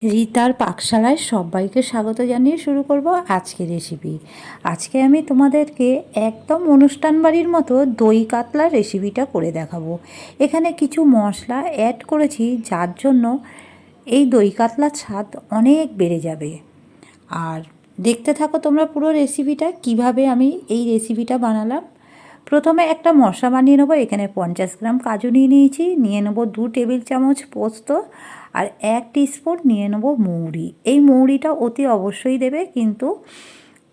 রিতার পাকশালায় সবাইকে স্বাগত জানিয়ে শুরু করব আজকের রেসিপি। আজকে আমি তোমাদেরকে একদম অনুষ্ঠান বাড়ির মতো দই কাতলার রেসিপিটা করে দেখাবো। এখানে কিছু মশলা অ্যাড করেছি, যার জন্য এই দই কাতলার স্বাদ অনেক বেড়ে যাবে। আর দেখতে থাকো তোমরা পুরো রেসিপিটা, কিভাবে আমি এই রেসিপিটা বানালাম। প্রথমে একটা মশলা বানিয়ে নেবো। এখানে 50 গ্রাম কাজু নিয়েছি, নিয়ে নেবো 2 টেবিল চামচ পোস্ত, আর 1 টিস্পুন নিয়ে নেবো মৌরি। এই মৌরিটা অতি অবশ্যই দেবে, কিন্তু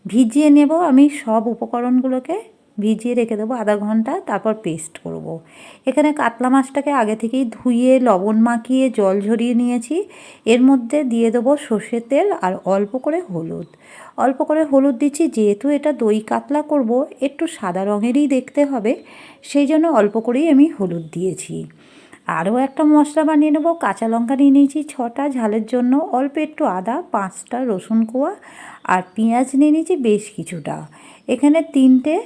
ভিজিয়ে নেব আমি সব উপকরণগুলোকে, ভিজিয়ে রেখে দেবো আধা ঘন্টা, তারপর পেস্ট করব। এখানে কাতলা মাছটাকে আগে থেকেই ধুয়ে লবণ মাখিয়ে জল ঝরিয়ে নিয়েছি। এর মধ্যে দিয়ে দেবো সর্ষের তেল আর অল্প করে হলুদ। অল্প করে হলুদ দিচ্ছি, যেহেতু এটা দই কাতলা করব, একটু সাদা রঙেরই দেখতে হবে, সেই জন্য অল্প করেই আমি হলুদ দিয়েছি। আরও একটা মশলা বানিয়ে নেবো। কাঁচা লঙ্কা নিয়ে নিয়েছি 6টা ঝালের জন্য, অল্প একটু আদা, 5টা রসুন কোয়া, আর পেঁয়াজ নিয়ে নিয়েছি বেশ কিছুটা। এখানে 3টে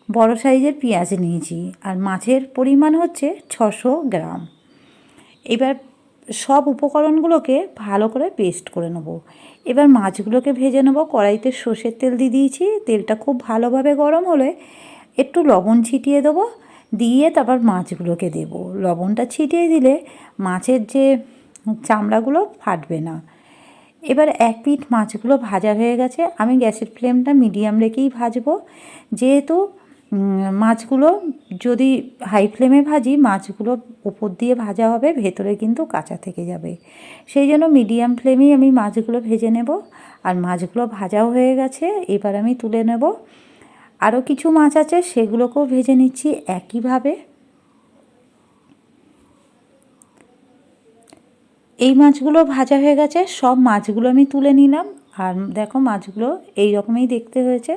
বড় সাইজের পেঁয়াজ নিয়েছি, আর মাছের পরিমাণ হচ্ছে 600 গ্রাম। এবার সব উপকরণগুলোকে ভালো করে পেস্ট করে নেব। এবার মাছগুলোকে ভেজে নেব। কড়াইতে সর্ষের তেল দিয়ে দিয়েছি। তেলটা খুব ভালোভাবে গরম হলে একটু লবণ ছিটিয়ে দেবো, দিয়ে তারপর মাছগুলোকে দেব। লবণটা ছিটিয়ে দিলে মাছের যে চামড়াগুলো ফাটবে না। এবার এক পিঠ মাছগুলো ভাজা হয়ে গেছে। আমি গ্যাসের ফ্লেমটা মিডিয়াম রেখেই ভাজবো, যেহেতু মাছগুলো যদি হাই ফ্লেমে ভাজি, মাছগুলো উপর দিয়ে ভাজা হবে, ভেতরে কিন্তু কাঁচা থেকে যাবে। সেই জন্য মিডিয়াম ফ্লেমেই আমি মাছগুলো ভেজে নেব। আর মাছগুলো ভাজাও হয়ে গেছে, এবার আমি তুলে নেব। আরও কিছু মাছ আছে, সেগুলোকেও ভেজে নিচ্ছি একইভাবে। এই মাছগুলো ভাজা হয়ে গেছে, সব মাছগুলো আমি তুলে নিলাম। আর দেখো মাছগুলো এই রকমই দেখতে হয়েছে।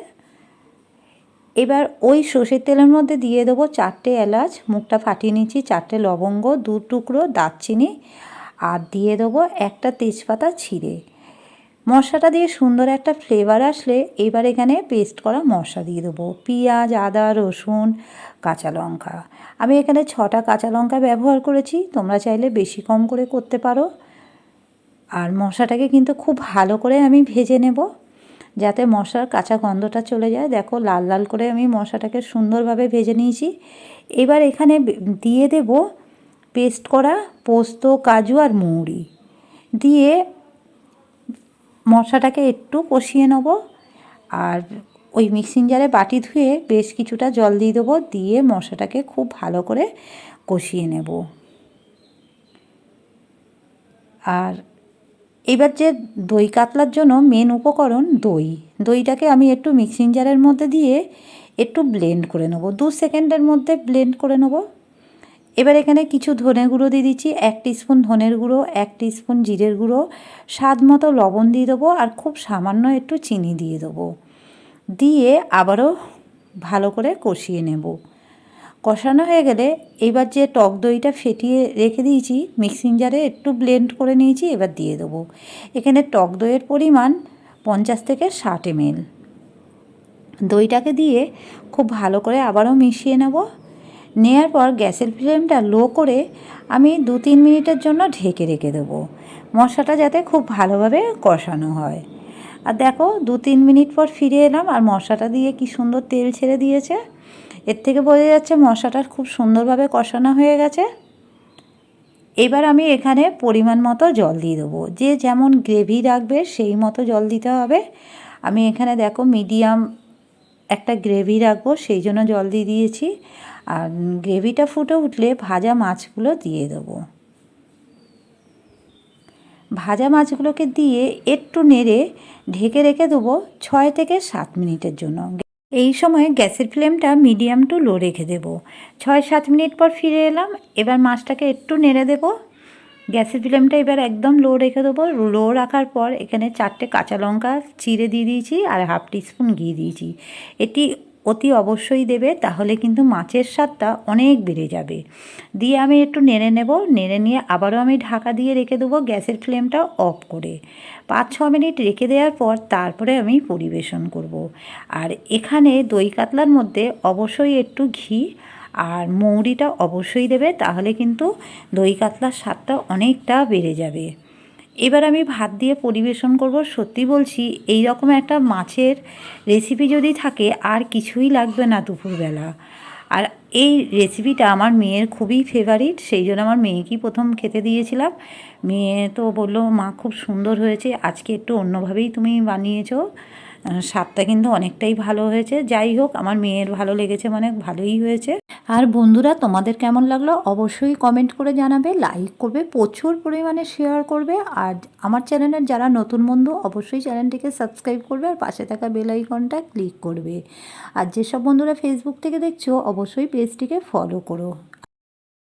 এবার ওই সর্ষের তেলের মধ্যে দিয়ে দেবো 4টে এলাচ, মুখটা ফাটিয়ে নিচ্ছি, 4টে লবঙ্গ, 2 টুকরো দারচিনি, আর দিয়ে দেবো একটা তেজপাতা ছিঁড়ে। মশলাটা দিয়ে সুন্দর একটা ফ্লেভার আসলে এবার এখানে পেস্ট করা মশলা দিয়ে দেবো। পেঁয়াজ, আদা, রসুন, কাঁচা লঙ্কা। আমি এখানে 6টা কাঁচা লঙ্কা ব্যবহার করেছি, তোমরা চাইলে বেশি কম করে করতে পারো। আর মশলাটাকে কিন্তু খুব ভালো করে আমি ভেজে নেব, যাতে মশলার কাঁচা গন্ধটা চলে যায়। দেখো লাল লাল করে আমি মশলাটাকে সুন্দরভাবে ভেজে নিয়েছি। এবার এখানে দিয়ে দেব পেস্ট করা পোস্ত, কাজু আর মৌরি দিয়ে মশলাটাকে একটু কষিয়ে নেব। আর ওই মিক্সিং জারে বাটি ধুয়ে বেশ কিছুটা জল দিয়ে দেবো, দিয়ে মশলাটাকে খুব ভালো করে কষিয়ে নেব। আর এবার যে দই কাতলার জন্য মেন উপকরণ দই। দইটাকে আমি একটু মিক্সিং জারের মধ্যে দিয়ে একটু ব্লেন্ড করে নেব, 2 সেকেন্ডের মধ্যে ব্লেন্ড করে নেব। এবার এখানে কিছু ধনে গুঁড়ো দিয়ে দিচ্ছি, 1 টিস্পুন ধনের গুঁড়ো, 1 টিস্পুন জিরের গুঁড়ো, স্বাদ মতো লবণ দিয়ে দেবো, আর খুব সামান্য একটু চিনি দিয়ে দেবো। দিয়ে আবারও ভালো করে কষিয়ে নেব। কষানো হয়ে গেলে এবার যে টক দইটা ফেটিয়ে রেখে দিয়েছি মিক্সিং জারে একটু ব্লেন্ড করে নিয়েছি, এবার দিয়ে দেবো। এখানে টক দইয়ের পরিমাণ 50 থেকে 60 ml। দইটাকে দিয়ে খুব ভালো করে আবারও মিশিয়ে নেব। নেওয়ার পর গ্যাসের ফ্লেমটা লো করে আমি 2-3 মিনিটের জন্য ঢেকে রেখে দেবো, মশলাটা যাতে খুব ভালোভাবে কষানো হয়। আর দেখো 2-3 মিনিট পর ফিরে এলাম, আর মশলাটা দিয়ে কি সুন্দর তেল ছেড়ে দিয়েছে। এর থেকে বোঝা যাচ্ছে মশলাটা খুব সুন্দরভাবে কষানো হয়ে গেছে। এবার আমি এখানে পরিমাণ মতো জল দিয়ে দেবো, যে যেমন গ্রেভি রাখবে সেই মতো জল দিতে হবে। আমি এখানে দেখো মিডিয়াম একটা গ্রেভি রাখবো, সেই জন্য জল দিয়ে দিয়েছি। আর গ্রেভিটা ফুটে উঠলে ভাজা মাছগুলো দিয়ে দেবো। ভাজা মাছগুলোকে দিয়ে একটু নেড়ে ঢেকে রেখে দেবো 6 থেকে 7 মিনিটের জন্য। এই সময় গ্যাসের ফ্লেমটা মিডিয়াম টু লো রেখে দেবো। 6-7 মিনিট পর ফিরে এলাম। এবার মাছটাকে একটু নেড়ে দেবো। গ্যাসের ফ্লেমটা এবার একদম লো রেখে দেবো। লো রাখার পর এখানে 4টে কাঁচা লঙ্কা চিড়ে দিয়ে দিয়েছি, আর 1/2 টিস্পুন ঘি দিয়েছি। এটি অতি অবশ্যই দেবে, তাহলে কিন্তু মাছের স্বাদটা অনেক বেড়ে যাবে। দিয়ে আমি একটু নেড়ে নেব। নেড়ে নিয়ে আবারও আমি ঢাকা দিয়ে রেখে দেবো গ্যাসের ফ্লেমটা অফ করে। 5-6 মিনিট রেখে দেওয়ার পর তারপরে আমি পরিবেশন করব। আর এখানে দই কাতলার মধ্যে অবশ্যই একটু ঘি আর মৌরিটা অবশ্যই দেবে, তাহলে কিন্তু দই কাতলার স্বাদটা অনেকটা বেড়ে যাবে। এবার আমি ভাত দিয়ে পরিবেশন করব। সত্যি বলছি, এই রকম একটা মাছের রেসিপি যদি থাকে আর কিছুই লাগবে না দুপুরবেলা। আর এই রেসিপিটা আমার মেয়ের খুবই ফেভারিট, সেই জন্য আমার মেয়েকেই প্রথম খেতে দিয়েছিলাম। মেয়ে তো বললো, মা খুব সুন্দর হয়েছে, আজকে একটু অন্যভাবেই তুমি বানিয়েছো, স্বাদটা কিন্তু অনেকটাই ভালো হয়েছে। যাই হোক, আমার মেয়ের ভালো লেগেছে মানে ভালোই হয়েছে। আর বন্ধুরা, তোমাদের কেমন লাগলো অবশ্যই কমেন্ট করে জানাবে, লাইক করবে, প্রচুর পরিমাণে শেয়ার করবে। আর আমার চ্যানেলের যারা নতুন বন্ধু অবশ্যই চ্যানেলটিকে সাবস্ক্রাইব করবে আর পাশে থাকা বেল আইকনটা ক্লিক করবে। আর যেসব বন্ধুরা ফেসবুক থেকে দেখছো অবশ্যই পেজটিকে ফলো করো।